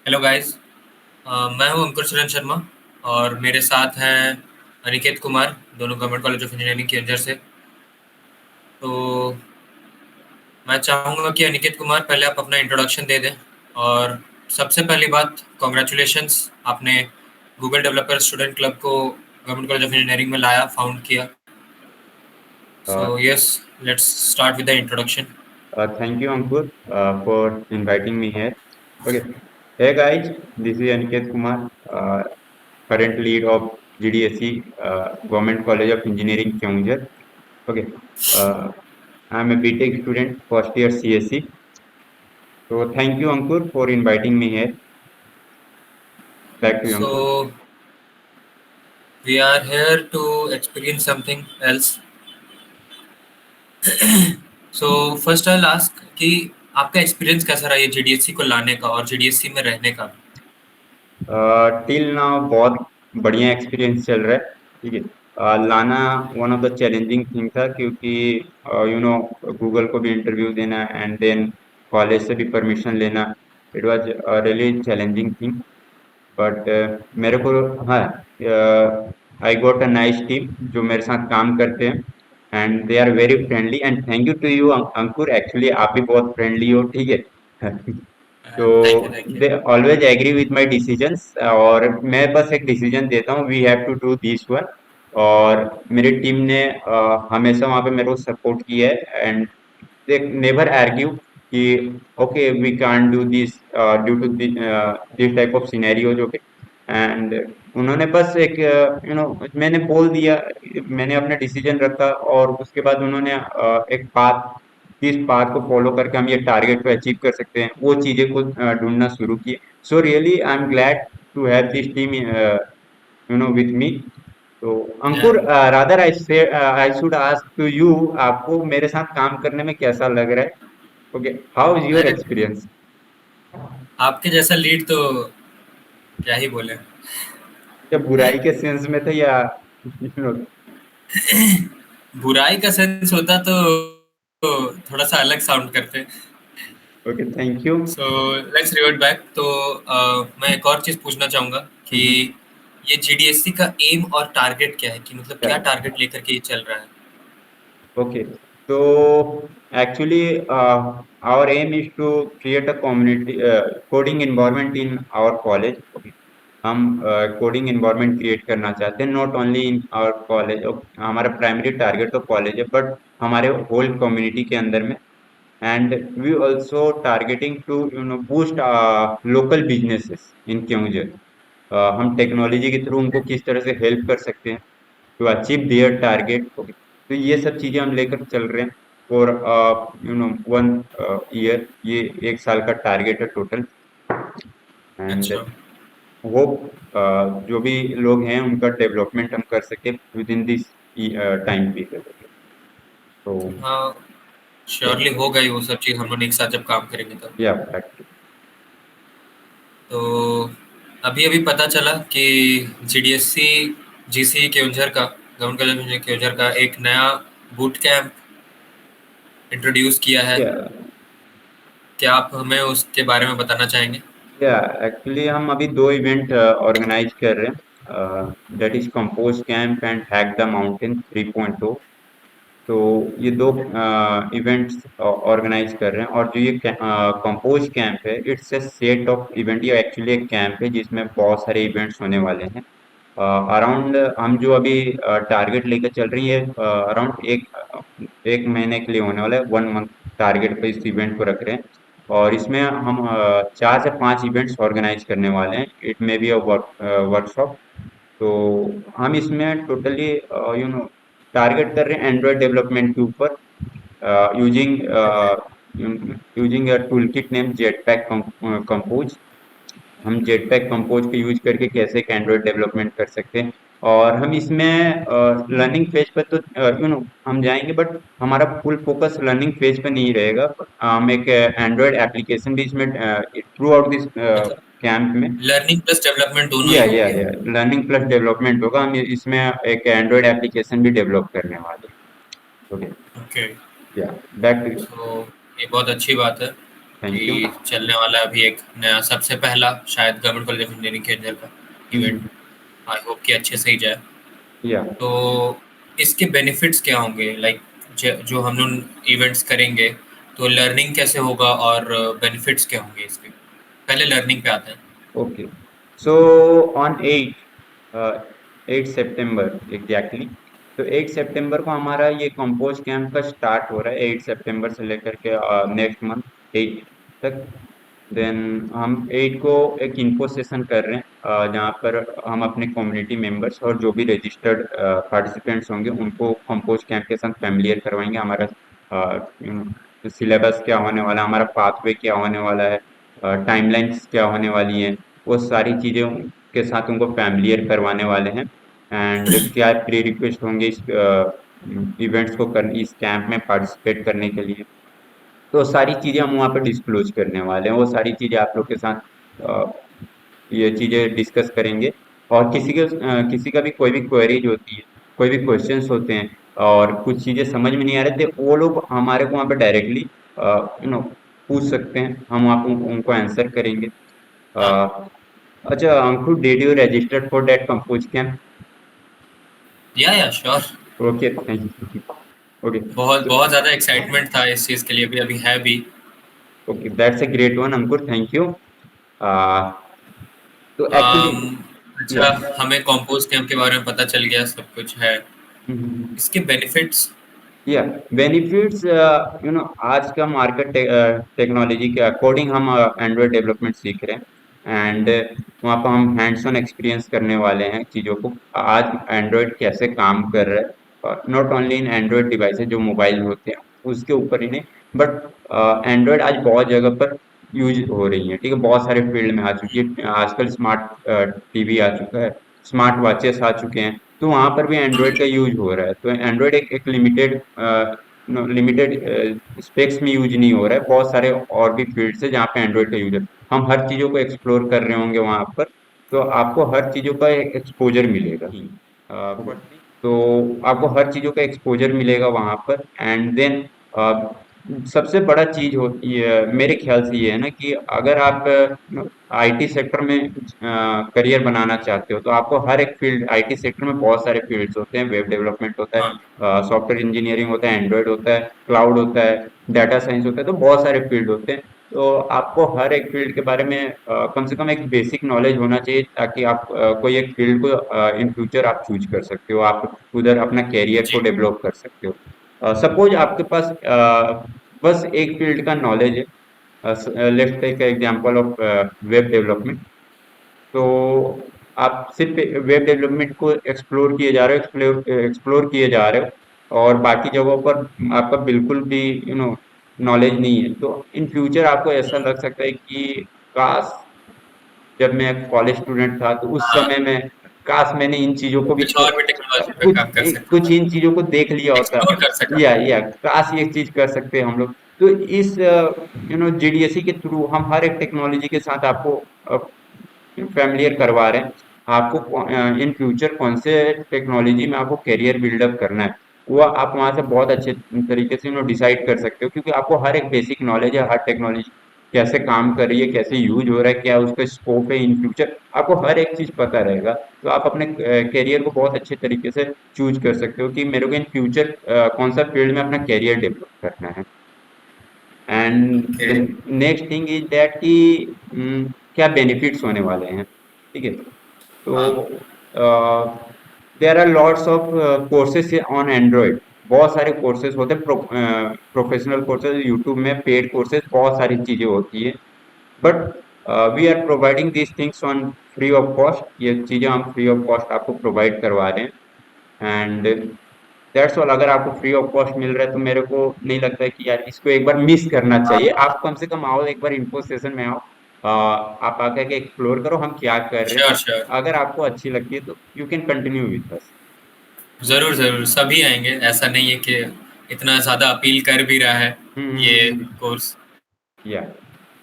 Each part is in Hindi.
Hello guys. मैं हूं अंकुर शरण शर्मा और मेरे साथ हैं अनिकेत कुमार, दोनों गवर्नमेंट कॉलेज ऑफ इंजीनियरिंग केंद्र से। तो मैं चाहूँगा कि अनिकेत कुमार पहले आप अपना इंट्रोडक्शन दे दें। और सबसे पहली बात, कॉन्ग्रेचुलेशंस, आपने गूगल डेवलपर स्टूडेंट क्लब को गवर्नमेंट कॉलेज ऑफ इंजीनियरिंग में लाया, फाउंड किया। सो Uh, yes, let's start with the introduction. Thank you, Ankur, for inviting me here. Okay. Hey guys, this is Aniket Kumar, current lead of GDSE, Government College of Engineering, Keonjhar. Okay. Uh, I'm a BTech student, first year CSE. So thank you, Ankur, for inviting me here. Back to you, Ankur. So we are here to experience something else. So first I ask कि आपका एक्सपीरियंस कैसा रहा ये जीडीएससी को लाने का और जीडीएससी में रहने का। टिल नाउ बहुत बढ़िया एक्सपीरियंस चल रहा है। ठीक है। लाना one of the challenging thing था, क्योंकि यू नो गूगल को भी इंटरव्यू देना एंड देन कॉलेज से भी परमिशन लेना, it was really challenging thing. But मेरे को, हाँ, I got a nice team जो मेरे साथ काम करते हैं and they are very friendly. And thank you to you Ankur, actually आप भी बहुत फ्रेंडली हो। ठीक है। तो thank you, thank you. They always agree with my decisions, और मैं बस एक डिसीजन देता हूँ, we have to do this one. और मेरी टीम ने हमेशा वहाँ पे मेरे को सपोर्ट किया है एंड दे नेवर आर्ग्यू कि okay we can't do this due to this type of scenarios. Okay. And उन्होंने बस एक मैंने बोल दिया, मैंने अपना डिसीजन रखा, और उसके बाद उन्होंने एक पाथ, किस पाथ को फॉलो करके हम ये टारगेट को अचीव कर सकते हैं, वो चीजें को ढूंढना शुरू किए। So really I am glad to have this team with me. तो Ankur, rather I should ask to you, आपको मेरे साथ काम करने में कैसा लग रहा है? ओके, हाउ इज योर अरे, एक्सपीरियंस? आपके जैसा लीड तो क्या ही बोले। क्या बुराई के सेंस में था या यू नो? बुराई का सेंस होता तो थोड़ा सा अलग साउंड करते। Okay, thank you. So let's revert back. तो मैं एक और चीज पूछना चाहूंगा कि ये जीडीएससी का एम और टारगेट क्या है, कि मतलब क्या टारगेट लेकर के ये चल रहा है। ओके, तो actually our aim is to create a community coding environment in our college. Okay. हम कोडिंग एनवायरनमेंट क्रिएट करना चाहते हैं, not only in our college. हमारा प्राइमरी टारगेट तो कॉलेज है, बट हमारे होल कम्युनिटी के अंदर में। And we also targeting to boost local businesses in Keonjhar. हम टेक्नोलॉजी के थ्रू उनको किस तरह से हेल्प कर सकते हैं टू अचीव देयर टारगेट। तो ये सब चीजें हम लेकर चल रहे हैं फॉर वन ईयर। ये एक साल का टारगेट है टोटल। एंड अच्छा। होप जो भी लोग हैं उनका डेवलपमेंट हम कर सके with in this time period. तो हाँ, श्योरली होगा ही वो सब चीज़, हम लोग एक साथ जब काम करेंगे तब। या तो अभी अभी पता चला कि जीडीएससी जीसी केओंझर का, गवर्नमेंट कॉलेज ऑफ केओंझर का एक नया बूट कैंप इंट्रोड्यूस किया है। या क्या आप हमें उसके बारे में बताना चाहेंगे। या एक्चुअली हम अभी दो इवेंट ऑर्गेनाइज कर रहे हैं, that is compose camp and hack the mountain 3.0। तो ये दो इवेंट्स ऑर्गेनाइज कर रहे हैं, और जो ये कंपोज कैंप है, it's a set of event. ये एक्चुअली एक कैंप है जिसमें बहुत सारे इवेंट्स होने वाले हैं। अराउंड हम जो अभी टारगेट लेकर चल रही है, अराउंड एक महीने के लिए होने वाला है, 1 मंथ टारगेट पे इस इवेंट को रख रहे हैं। और इसमें हम 4 से 5 इवेंट्स ऑर्गेनाइज करने वाले हैं। It may be a workshop. तो हम इसमें टोटली टारगेट कर रहे हैं एंड्रॉयड डेवलपमेंट के ऊपर, using using a toolkit name jetpack compose. हम जेटपैक कंपोज को यूज करके कैसे एक एंड्रॉयड डेवलपमेंट कर सकते हैं। और हम इसमें लर्निंग फेज पर तो हम जाएंगे, बट हमारा फुल फोकस लर्निंग फेज पे नहीं रहेगा। हम एक एंड्रॉयड एप्लीकेशन भी इसमें थ्रू आउट दिस मतलब कैंप में। लर्निंग प्लस डेवलपमेंट दोनों ही या होंगे। लर्निंग प्लस डेवलपमेंट होगा। हम इसमें एक एंड्रॉयड एप्लीकेशन भी डेवलप करने वाले हैं। ओके। ओके। या बैक टू यू। तो ये बहुत अच्छी बात है। Thank you. कि चलने वाला अभी एक नया सबसे पहला शायद गवर्नमेंट कॉलेज ऑफ इंजीनियरिंग के अंदर का इवेंट। आई होप कि अच्छे से ही जाए। या तो इसके बेनिफिट्स क्या होंगे, लाइक जो हम लोग इवेंट्स करेंगे तो लर्निंग कैसे होगा और बेनिफिट्स क्या होंगे इसके। पहले लर्निंग पे आते हैं। Okay, so on 8 September exactly, तो 8 सितंबर को हमारा ये कंपोज कैंप का स्टार्ट हो रहा है, 8 सितंबर से लेकर के नेक्स्ट मंथ 8 तक। देन हम 8 को एक इन्फो सेशन कर रहे हैं, जहाँ पर हम अपने कम्युनिटी मेंबर्स और जो भी रजिस्टर्ड पार्टिसिपेंट्स होंगे उनको कंपोज कैंप के साथ फैमिलियर करवाएंगे। हमारा सिलेबस क्या होने वाला है, हमारा पाथवे क्या होने वाला है, टाइमलाइंस क्या होने वाली हैं, वो सारी चीज़ों के साथ उनको फैमिलियर करवाने वाले हैं। एंड क्या प्री रिक्वेस्ट होंगे इस इवेंट्स को कर इस कैंप में पार्टिसिपेट करने के लिए, तो सारी चीज़ें हम वहाँ पे डिस्क्लोज करने वाले हैं। वो सारी चीज़ें आप लोग के साथ अ, ये चीज़ें डिस्कस करेंगे। और किसी का भी कोई भी क्वेरीज होती है, कोई भी क्वेश्चंस होते हैं और कुछ चीज़ें समझ में नहीं आ रहे थे, वो लोग हमारे को वहाँ पे डायरेक्टली पूछ सकते हैं, हम वहाँ पे उनको आंसर करेंगे। हाँ। अच्छा Ankur, did you registered for that compose camp? Yeah sure. Okay, thank you. Okay, बहुत बहुत ज़्यादा एक्साइटमेंट था इस चीज़ के लिए, भी अभी है भी। Okay, that's a great one Ankur, thank you. तो एक्चुअली, अम, या, अच्छा, हमें कंपोज कैंप के बारे में पता चल गया, सब कुछ है। हम्म, इसके बेनिफिट्स। या बेनिफिट्स, आज का मार्केट टेक्नोलॉजी के अकॉर्डिंग हम एंड्रॉयड डेवलपमेंट सीख रहे हैं। एंड वहाँ पर हम हैंड्स ऑन एक्सपीरियंस करने वाले हैं चीज़ों को, आज एंड्रॉयड कैसे काम कर रहा है, not only in Android devices जो मोबाइल होते हैं उसके ऊपर ही नहीं, बट एंड्रॉयड आज बहुत जगह पर यूज हो रही है, ठीक है, बहुत सारे फील्ड में आ चुकी है। आजकल स्मार्ट टीवी आ चुका है, स्मार्ट वॉचेस आ चुके हैं, तो वहाँ पर भी एंड्रॉयड का यूज हो रहा है। तो एंड्रॉयड एक लिमिटेड स्पेक्स में यूज नहीं हो रहा है, बहुत सारे और भी फील्ड्स है जहाँ पे एंड्रॉयड का यूज है। हम हर चीज़ों को एक्सप्लोर कर रहे होंगे वहाँ पर, तो आपको हर चीज़ों का एक्सपोजर मिलेगा। तो आपको हर चीज़ों का एक्सपोजर मिलेगा वहाँ पर। एंड देन सबसे बड़ा चीज होती है मेरे ख्याल से ये है ना, कि अगर आप आईटी सेक्टर में करियर बनाना चाहते हो, तो आपको हर एक फील्ड, आईटी सेक्टर में बहुत सारे फील्ड्स होते हैं, वेब डेवलपमेंट होता हाँ। है, सॉफ्टवेयर इंजीनियरिंग होता है, एंड्रॉयड होता है, क्लाउड होता है, डाटा साइंस होता है, तो बहुत सारे फील्ड होते हैं। तो आपको हर एक फील्ड के बारे में कम से कम एक बेसिक नॉलेज होना चाहिए, ताकि आप कोई एक फील्ड को इन फ्यूचर आप चूज कर सकते हो, आप उधर अपना कैरियर को जी। डेवलप कर सकते हो। सपोज आपके पास बस एक फील्ड का नॉलेज है, let's take example of web development. तो आप सिर्फ वेब डेवलपमेंट को एक्सप्लोर किए जा रहे हो, एक्सप्लोर किए जा रहे हो, और बाकी जगहों पर आपका बिल्कुल भी नॉलेज नहीं है, तो इन फ्यूचर आपको ऐसा लग सकता है कि काश, जब मैं कॉलेज स्टूडेंट था तो उस हाँ, समय में काश मैंने इन चीजों को भी कुछ और भी टेक्नोलॉजी पे काम कर सकता कुछ था, इन चीजों को देख लिया होता। एक्सप्लोर कर सका। या काश ये चीज कर सकते हैं हम लोग। तो इस जीडीएसई के थ्रू हम हर एक टेक्नोलॉजी के साथ आपको फैमिलियर करवा रहे हैं। आपको इन फ्यूचर कौन से टेक्नोलॉजी में आपको करियर बिल्डअप करना है, वो आप वहां से बहुत अच्छे तरीके से डिसाइड कर सकते हो, क्योंकि आपको हर एक बेसिक नॉलेज है, हर टेक्नोलॉजी कैसे काम कर रही है, कैसे यूज हो रहा है, क्या उसका स्कोप है इन फ्यूचर, आपको हर एक चीज पता रहेगा। तो आप अपने करियर को बहुत अच्छे तरीके से चूज कर सकते हो कि मेरे को इन फ्यूचर कौन सा फील्ड में अपना करियर डेवलप करना है। And okay. The next thing is that कि क्या बेनिफिट्स होने वाले हैं, ठीक है। तो हाँ। There are lots of courses on Android, बहुत सारे कोर्सेज होते हैं, प्रोफेशनल कोर्सेज यूट्यूब में, पेड कोर्सेज, बहुत सारी चीजें होती है। But we are providing these things on free of cost, ये चीजें हम फ्री ऑफ कॉस्ट आपको प्रोवाइड करवा रहे हैं। And that's all. अगर आपको फ्री ऑफ कॉस्ट मिल रहा है तो मेरे को नहीं लगता है कि यार इसको एक बार मिस करना चाहिए। आप कम से कम आओ, एक बार इन्फो सेशन में आओ, आप आकर के एक्सप्लोर करो हम क्या कर रहे श्योर हैं। श्योर। अगर आपको अच्छी लगती है तो you can continue with us. ज़रूर ज़रूर, सभी आएंगे, ऐसा नहीं है कि इतना ज़्यादा अपील कर भी रहा है ये कोर्स। या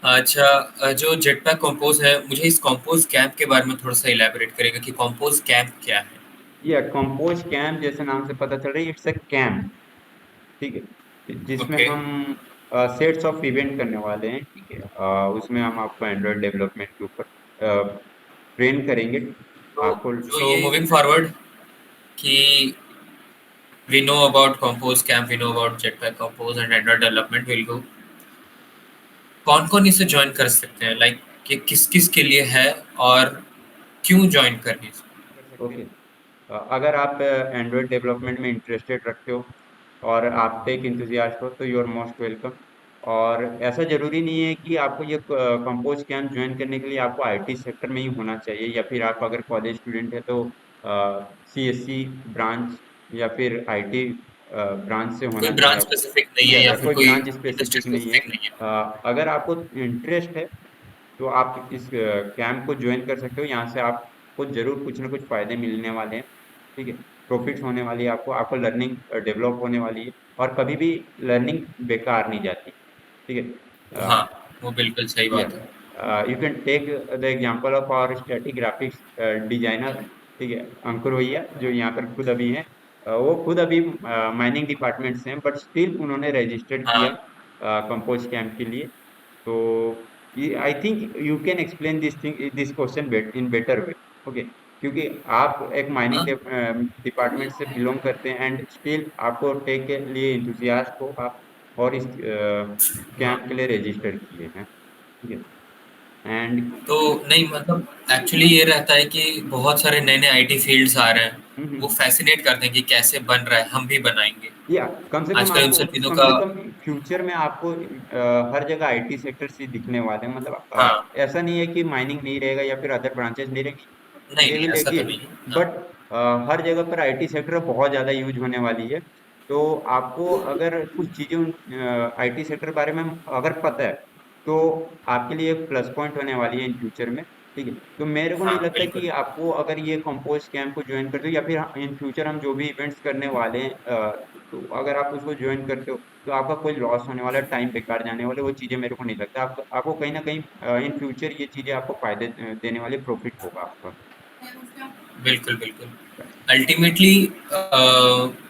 अच्छा, जो जेटपैक कंपोज है, मुझे इस कंपोज कैंप के बारे में थोड़ा सा इलैबोरेट करेगा कि कंपोज कैंप क्या है। कंपोज कैंप जैसे नाम से पता चल रहा है, इट्स अ कैंप, ठीक है, जिसमें ओके। हम सेट्स ऑफ इवेंट करने वाले हैं, ठीक है। उसमें हम आपको एंड्रॉयड डेवलपमेंट के ऊपर ट्रेन करेंगे तो आपको। जो ये मूविंग फॉरवर्ड कि we know about compose camp, we know about jetpack compose and android development will go, कौन कौन इसे ज्वाइन कर सकते हैं, लाइक कि किस किस के लिए है और क्यों ज्वाइन करनी है? ओके, अगर आप एंड्रॉयड डेवलपमेंट में इंटरेस्टेड रखते हो और आप टेक इंथुजियास्ट हो तो यू आर मोस्ट वेलकम। और ऐसा जरूरी नहीं है कि आपको ये कंपोज कैंप ज्वाइन करने के लिए आपको आईटी सेक्टर में ही होना चाहिए, या फिर आप अगर कॉलेज स्टूडेंट है तो सीएससी ब्रांच या फिर आईटी ब्रांच से कोई होना चाहिए ब्रांच आपको। स्पेसिफिक नहीं है या या फिर कोई कोई ब्रांच इंडस्ट्री स्पेसिफिक नहीं है। स्पेसिफिक नहीं है। अगर आपको इंटरेस्ट है तो आप इस कैंप को ज्वाइन कर सकते हो। यहाँ से आपको जरूर कुछ ना कुछ फायदे मिलने वाले हैं, ठीक है। प्रॉफिट होने वाली है आपको, आपको लर्निंग डेवलप होने वाली है, और कभी भी लर्निंग बेकार नहीं जाती, ठीक है। हाँ, वो बिल्कुल सही या बात है। You can take the example of our static graphics designer, ठीक है, अंकुर भैया जो यहाँ पर खुद अभी हैं। वो खुद अभी माइनिंग डिपार्टमेंट से हैं, बट स्टिल उन्होंने रजिस्टर्ड किया हाँ कंपोज कैंप के लिए। तो I think you can explain this question in better way, okay. क्योंकि आप एक माइनिंग हाँ डिपार्टमेंट से बिलोंग करते हैं एंड स्टिल आपको टेक के लिए इंथुजियास्ट हो आप, और इस हाँ। कैंप के लिए रजिस्टर किए हैं, ठीक है। एंड तो नहीं मतलब एक्चुअली ये रहता है कि बहुत सारे नए नए आईटी फील्ड्स आ रहे हैं, वो फैसिनेट करते हैं कि कैसे बन रहा है, हम भी बनाएंगे। या कम से कम आजकल इन आपको, सब चीज़ों कम का। से कम फ्यूचर में आपको हर जगह आईटी सेक्टर से दिखने वाले हैं। मतलब हाँ, ऐसा नहीं है कि माइनिंग नहीं रहेगा या फिर अदर ब्रांचेस नहीं रहेंगी, नहीं दे नहीं विल ऐसा तो नहीं एग्जिस्ट। है। हाँ बट हर जगह पर आईटी सेक्टर बहुत ज्यादा यूज होने वाली है। तो आपको अगर कुछ चीजें आईटी सेक्टर बारे में अगर पता है तो आपके लिए एक प्लस पॉइंट होने वाली है इन फ्यूचर में, ठीक है। तो मेरे को हाँ नहीं लगता कि बिल्कुल। आपको अगर ये कंपोज कैंप को ज्वाइन करते हो या फिर इन फ्यूचर हम जो भी इवेंट्स करने वाले हैं, तो अगर आप उसको ज्वाइन करते हो तो आपका कोई लॉस होने वाला, टाइम बेकार जाने वाले, वो चीजें मेरे को नहीं लगता। आपको कहीं ना कहीं इन फ्यूचर ये चीजें आपको फायदे देने वाले, प्रॉफिट होगा आपका। बिल्कुल बिल्कुल। Ultimately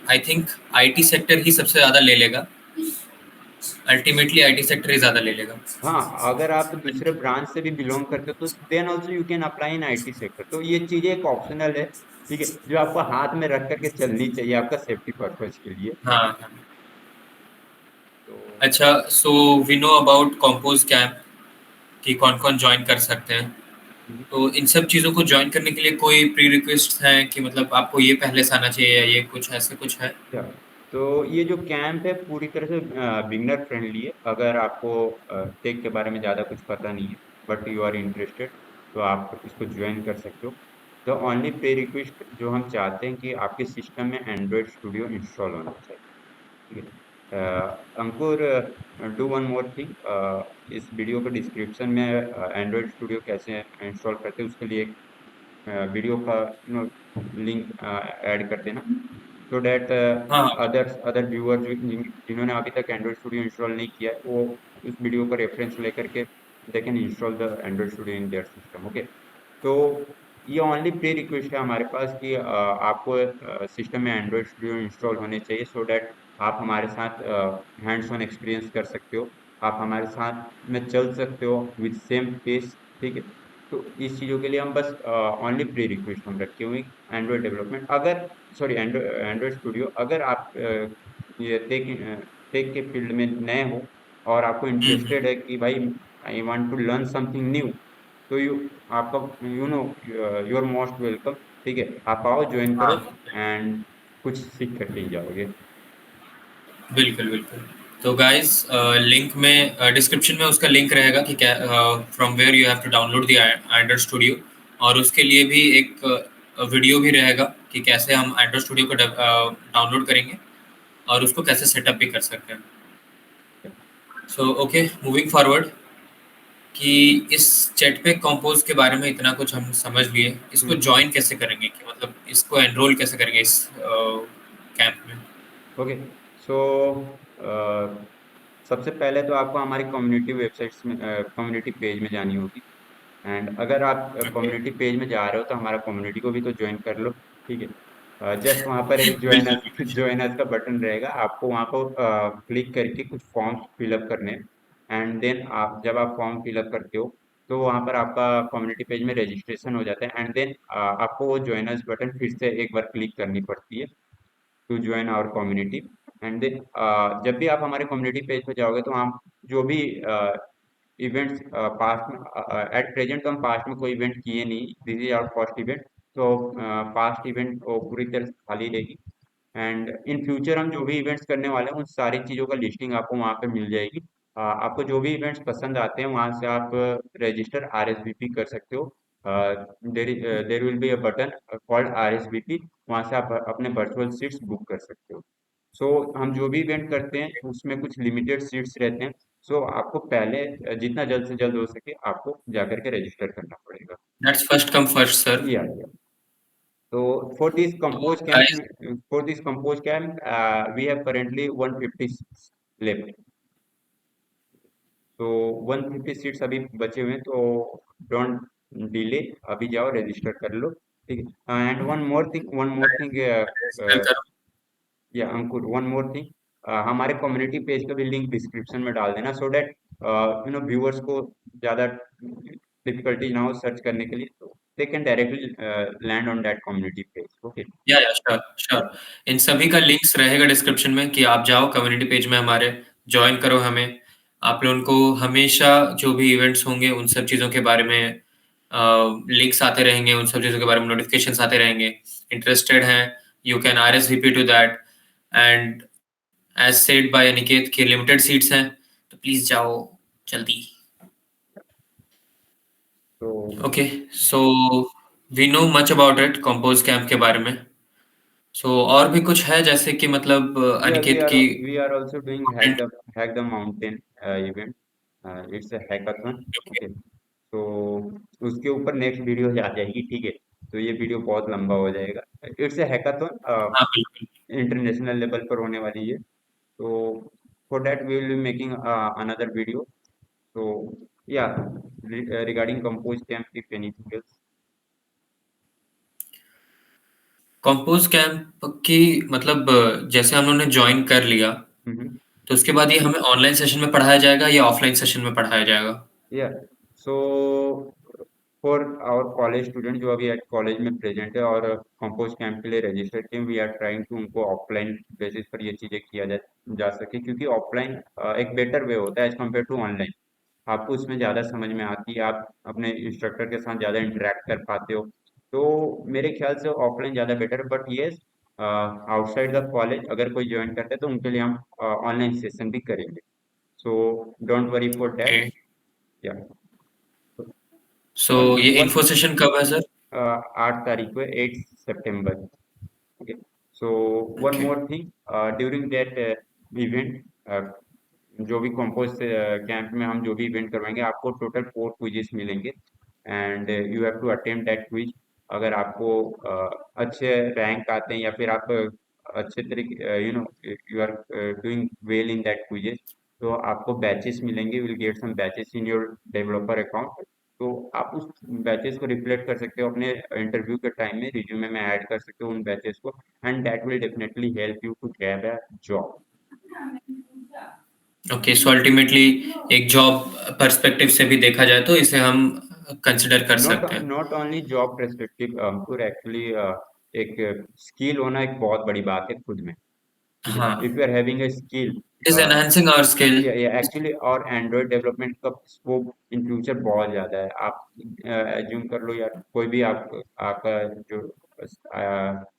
I think IT sector ही सबसे ज़्यादा ले लेगा। अल्टीमेटली आईटी सेक्टर ही ज़्यादा ले लेगा। हाँ, अगर आप दूसरे ब्रांच से भी बिलोंग करते हो तो then also you can apply in IT sector. तो ये चीजें एक ऑप्शनल है, ठीक है, जो आपको हाथ में रख करके चलनी चाहिए आपका सेफ्टी पर्पज के लिए। हाँ हाँ। तो अच्छा, so we know about Compose Camp कि कौन कौन ज्वाइन कर सकते हैं। तो इन सब चीज़ों को ज्वाइन करने के लिए कोई प्री रिक्वेस्ट है कि मतलब आपको ये पहले से आना चाहिए या ये कुछ ऐसे कुछ है? अच्छा, तो ये जो कैंप है पूरी तरह से बिगनर फ्रेंडली है। अगर आपको टेक के बारे में ज़्यादा कुछ पता नहीं है बट यू आर इंटरेस्टेड तो आप इसको ज्वाइन कर सकते हो। द ओनली प्री रिक्वेस्ट जो हम चाहते हैं कि आपके सिस्टम में एंड्रॉयड स्टूडियो इंस्टॉल होना चाहिए, ठीक है। अंकुर, डू वन मोर थिंग, इस वीडियो के डिस्क्रिप्शन में एंड्रॉयड स्टूडियो कैसे इंस्टॉल करते हैं उसके लिए एक वीडियो का लिंक ऐड कर देना, सो दैट हाँ हाँ अदर व्यूअर जिन्होंने अभी तक एंड्रॉइड स्टूडियो इंस्टॉल नहीं किया है वो उस वीडियो का रेफरेंस लेकर के they can install the Android studio in their system, okay. तो ये ओनली प्री रिक्वेस्ट है हमारे पास कि आपको सिस्टम में एंड्रॉइड स्टूडियो इंस्टॉल होने चाहिए, सो दैट आप हमारे साथ हैंड्स ऑन एक्सपीरियंस कर सकते हो, आप हमारे साथ में चल सकते हो विद सेम पेस, ठीक है। तो इस चीज़ों के लिए हम बस ओनली प्री रिक्वेस्ट हम रखे हुए एंड्रॉइड डेवलपमेंट, अगर सॉरी एंड्रॉइड स्टूडियो, अगर आप ये टेक के फील्ड में नए हो और आपको हम्म। इंटरेस्टेड है कि भाई I want to learn something new, तो आपका you know you are most welcome, ठीक है। आप आओ, ज्वाइन करो हाँ एंड कुछ सीख करके ही जाओगे। बिल्कुल बिल्कुल। तो गाइस, लिंक में डिस्क्रिप्शन में उसका लिंक रहेगा कि क्या from where you have to download the Android Studio, और उसके लिए भी एक वीडियो भी रहेगा कि कैसे हम एंड्रॉइड स्टूडियो को डाउनलोड करेंगे और उसको कैसे सेटअप भी कर सकते हैं। सो ओके, मूविंग फॉरवर्ड कि इस जेटपैक कंपोज के बारे में इतना कुछ हम समझ लिए, इसको ज्वाइन कैसे करेंगे, कि मतलब इसको एनरोल कैसे करेंगे इस कैंप में? ओके, सो सबसे पहले तो आपको हमारी कम्युनिटी वेबसाइट्स में, कम्युनिटी पेज में जानी होगी। एंड अगर आप ओके। कम्युनिटी पेज में जा रहे हो तो हमारा कम्युनिटी को भी तो ज्वाइन कर लो, ठीक है। जस्ट वहां पर एक बिल्कुल, ज्वाइनर्स बिल्कुल। ज्वाइनर्स का बटन रहेगा, आपको वहां को क्लिक करके कुछ फॉर्म्स फिलअप करने हैं, एंड देन आप जब आप फॉर्म फिलअप करते हो तो वहां पर आपका कम्युनिटी पेज में रजिस्ट्रेशन हो जाता है, एंड देन आपको वो ज्वाइनर्स बटन फिर से एक बार क्लिक करनी पड़ती है to join our community. And then जब भी आप हमारे कम्युनिटी पेज पे जाओगे तो हम जो भी इवेंट्स पास्ट में, एट प्रेजेंट तो हम पास्ट में कोई इवेंट किए नहीं, this is our first event. तो पास्ट इवेंट पूरी तरह से खाली रहेगी, एंड इन फ्यूचर हम जो भी इवेंट्स करने वाले हैं उन सारी चीज़ों का लिस्टिंग आपको वहाँ पे मिल जाएगी। आपको जो भी इवेंट्स पसंद आते हैं वहाँ से आप रजिस्टर आरएसवीपी कर सकते हो। There will be a button called RSVP, वहाँ से आप अपने वर्चुअल सीट्स बुक कर सकते हो। सो हम जो भी इवेंट करते हैं उसमें कुछ लिमिटेड सीट्स रहते हैं। सो आपको पहले जितना जल्द से जल्द हो सके आपको जाकर के रजिस्टर करना पड़ेगा। That's first come first sir. या so for this तो compose camp, guys, we have currently 150 seats left. तो 150 सीट्स अभी बचे हुए हैं, तो डोंट डिले, अभी जाओ रजिस्टर कर लो, ठीक है। And one more thing register करो। या अंकुर, वन मोर थिंग, हमारे कम्युनिटी पेज का भी लिंक डिस्क्रिप्शन में डाल देना, सो दैट व्यूअर्स को ज़्यादा डिफिकल्टी ना हो सर्च करने के लिए, तो they can directly land on that community page. Okay. या श्योर, श्योर। इन सभी का लिंक्स रहेगा डिस्क्रिप्शन में कि आप जाओ कम्युनिटी पेज में हमारे, जॉइन करो हमें। आप लोगों को हमेशा जो भी इवेंट्स होंगे उन सब चीज़ों के बारे में लिंक्स आते रहेंगे, उन सब चीज़ों के बारे में नोटिफिकेशंस आते रहेंगे। इंटरेस्टेड हैं, you can RSVP to that. And as said by Aniket की लिमिटेड सीट्स हैं, तो प्लीज जाओ जल्दी। तो okay, so we know much about it Compose Camp के बारे में। सो और भी कुछ है जैसे कि मतलब yeah, we अनिकेत are की we are also doing content? hack the mountain event. It's a hackathon. Okay. Okay. तो उसके ऊपर नेक्स्ट वीडियो आ जाएगी, ठीक है। तो ये वीडियो बहुत लंबा हो जाएगा। इट्स ए हैकाथन, हाँ बिल्कुल। इंटरनेशनल लेवल पर होने वाली है। तो for that we will be making another video. तो या regarding Compose Camp, if anything else. Compose Camp की मतलब जैसे हम लोगों ने ज्वाइन कर लिया, तो उसके बाद ये हमें ऑनलाइन सेशन में पढ़ाया जाएगा या ऑफलाइन सेशन में पढ़ाया जाएगा? या so for our college student जो अभी कॉलेज में प्रेजेंट है और कंपोज कैंप के लिए रजिस्टर किए, वी आर ट्राइंग टू उनको ऑफलाइन बेसिस पर ये चीज़ें किया जा सके, क्योंकि ऑफलाइन एक बेटर वे होता है एज कम्पेयर टू ऑनलाइन। आपको उसमें ज़्यादा समझ में आती है, आप अपने इंस्ट्रक्टर के साथ ज़्यादा इंटरेक्ट कर पाते हो। तो मेरे ख्याल से ऑफलाइन ज़्यादा बेटर है, but yes outside the college अगर कोई ज्वाइन करता है तो उनके लिए हम ऑनलाइन सेशन भी करेंगे। So don't worry for okay. That. Yeah so one ये वन इन्फो सेशन कब है सर? 8 तारीख को, 8 सितंबर। Okay. So one okay. More thing, during that event, जो भी कंपोज कैंप में हम जो भी इवेंट करवाएंगे, आपको टोटल 4 क्विजेस मिलेंगे, and you have to attempt that quiz. अगर आपको अच्छे रैंक आते हैं या फिर आप अच्छे तरीके you are doing well in that quizzes, तो आपको बैचेस मिलेंगे, will get some badges in your developer account. तो आप उस बैचेस को रिफ्लेक्ट कर सकते हो अपने इंटरव्यू के टाइम में, रिज्यूमे में ऐड कर सकते हो उन बैचेस को, and that will definitely help you to get a job. Okay, so ultimately एक जॉब पर्सपेक्टिव से भी देखा जाए तो इसे हम कंसिडर कर नॉट सकते हैं। Not only job perspective Ankur, actually एक स्किल होना एक बहुत बड़ी बात है खुद में, ठीक है। इफ हाँ, you are having a skill, it is enhancing our skill. ये एक्चुअली, और एंड्रॉयड डेवलपमेंट का स्कोप इन फ्यूचर बहुत ज़्यादा है। आप एज्यूम कर लो यार, कोई भी आपका जो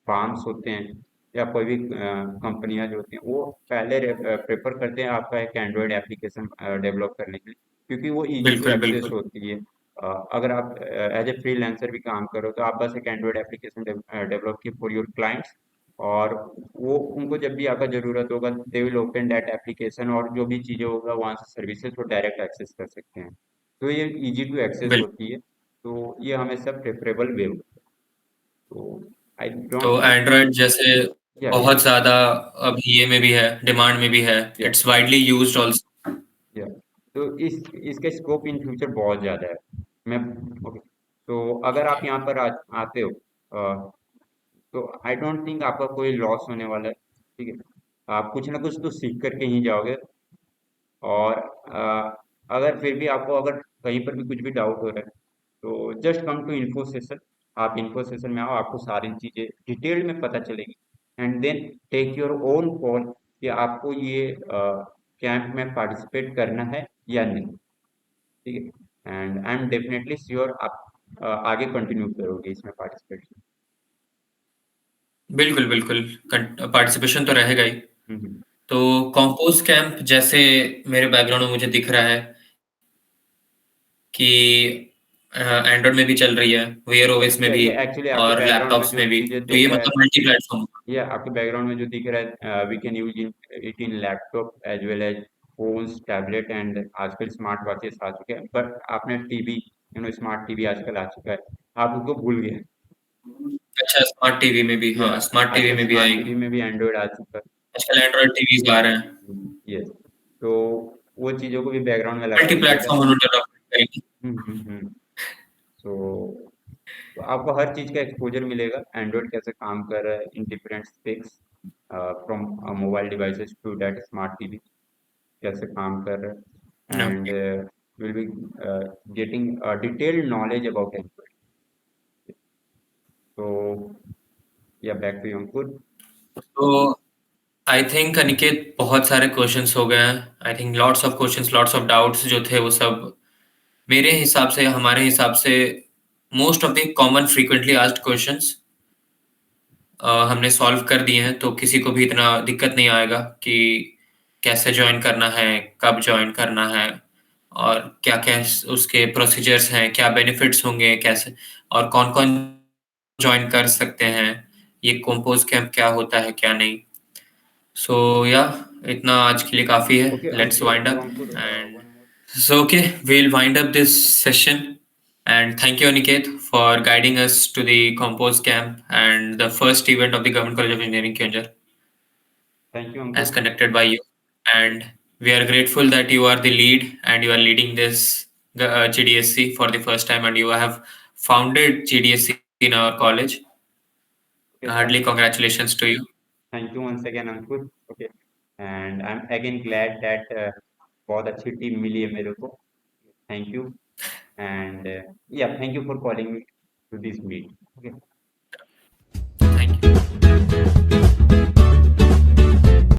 फार्म्स होते हैं या कोई भी कंपनियां जो होती हैं, वो पहले प्रेफर करते हैं आपका एक एंड्रॉयड एप्लीकेशन डेवलप करने के लिए, क्योंकि वो इजी टू बिल्कुल, एक्सेस बिल्कुल। होती है। अगर आप एज ए फ्रीलांसर भी काम करो तो आप बस एक एंड्रॉयड एप्लीकेशन डेवलप की फॉर योर क्लाइंट्स, और वो उनको जब भी आपका ज़रूरत होगा they will open that application, और जो भी चीज़ें होगा वहाँ से सर्विसेज वो डायरेक्ट एक्सेस कर सकते हैं। तो ये इजी टू एक्सेस बिल्कुल। होती है, तो ये हमेशा प्रेफरेबल वे होता है। तो आई तो डोंट थिंक। एंड्रॉयड जैसे या या बहुत ज़्यादा अभी ये में भी है, डिमांड में भी है। या इट्स वाइडली यूज्ड आल्सो। या तो इसका स्कोप इन फ्यूचर बहुत ज़्यादा है। मैं ओके। तो अगर आप ओके। यहाँ पर आते हो, तो आई डोंट थिंक आपका कोई लॉस होने वाला है। ठीक है, आप कुछ ना कुछ तो सीख करके ही जाओगे। और अगर फिर भी आपको अगर कहीं पर भी कुछ भी डाउट हो रहा है तो just come to info session. आप इन्फो सेशन में आओ, आपको सारी चीजें डिटेल में पता चलेगी। And then take your own call कि आपको ये कैंप में पार्टिसिपेट करना है या नहीं। ठीक है, and I am definitely sure आप आगे कंटिन्यू करोगे इसमें पार्टिसिपेट। बिल्कुल, बिल्कुल। पार्टिसिपेशन तो रहेगा ही। हम्म, तो कंपोस्ट कैंप जैसे मेरे बैकग्राउंड में मुझे दिख रहा है कि एंड्रॉइड में भी चल रही है, वेयर ओएस में भी ये एक्चुअली आपके और बैकग्राउंड में लैपटॉप्स जो में भी। चीजें तो दिख ये रहा है, मतलब मल्टी प्लेटफ़ॉर्म। ये आपके बैकग्राउंड में जो दिख रहा है, we can use it in laptop as well as phones, tablet and आजकल स्मार्ट वॉचेस आ चुके हैं। बट आपने टीवी, स्मार्ट टीवी आजकल आ चुका है, आप उसको भूल गए। अच्छा, स्मार्ट टीवी में भी, या हाँ, स्मार्ट टीवी आजकल में भी स्मार्ट आएगी। टीवी में भी एंड्रॉइड आ चुका आजकल एंड्रॉइड टीवीज़ आ रहे हैं। है। यस, तो वो चीजों को भी बैकग्राउंड में लगा मल्टी दीजिएगा। प्लेटफ़ॉर्म उन्होंने डेवलपमेंट करेंगे। हम्म। सो तो आपको हर चीज का एक्सपोजर मिलेगा, एंड्रॉइड कैसे काम कर रहा है in different specs, from mobile devices to that smart TV कैसे काम कर रहा है। And okay. Will be getting detailed knowledge about Android. तो या बैक टू अंकुर। तो आई थिंक अनिकेत बहुत सारे क्वेश्चंस हो गए हैं। I think lots of questions, lots of doubts जो थे वो सब मेरे हिसाब से, हमारे हिसाब से most of the common frequently asked questions हमने सॉल्व कर दिए हैं, तो किसी को भी इतना दिक्कत नहीं आएगा कि कैसे जॉइन करना है, कब जॉइन करना है और क्या-क्या उसके प्रोसीजर्स हैं, क्या बेनिफिट्स होंगे, कैसे और कौन-कौन जॉइन कर सकते हैं, ये कंपोज कैंप क्या होता है, क्या नहीं। सो या इतना आज के लिए काफ़ी है। ओके लेट्स अंकुर, वाइंड तो up Ankur and one more. so okay, we'll wind up this session. And thank you, Aniket, for guiding us to the Compose Camp and the first event of the Government College of Engineering, Kyonjar, thank you as Ankur. conducted by you. And we are grateful that you are the lead and you are leading this GDSC for the first time, and you have founded GDSC in our college. Okay, Hardly congratulations to you. Thank you once again Ankur. Okay, and I am again glad that बहुत अच्छी टीम मिली है मेरे को। Thank you. एंड या thank you for calling me to this meet. Okay. Thank you.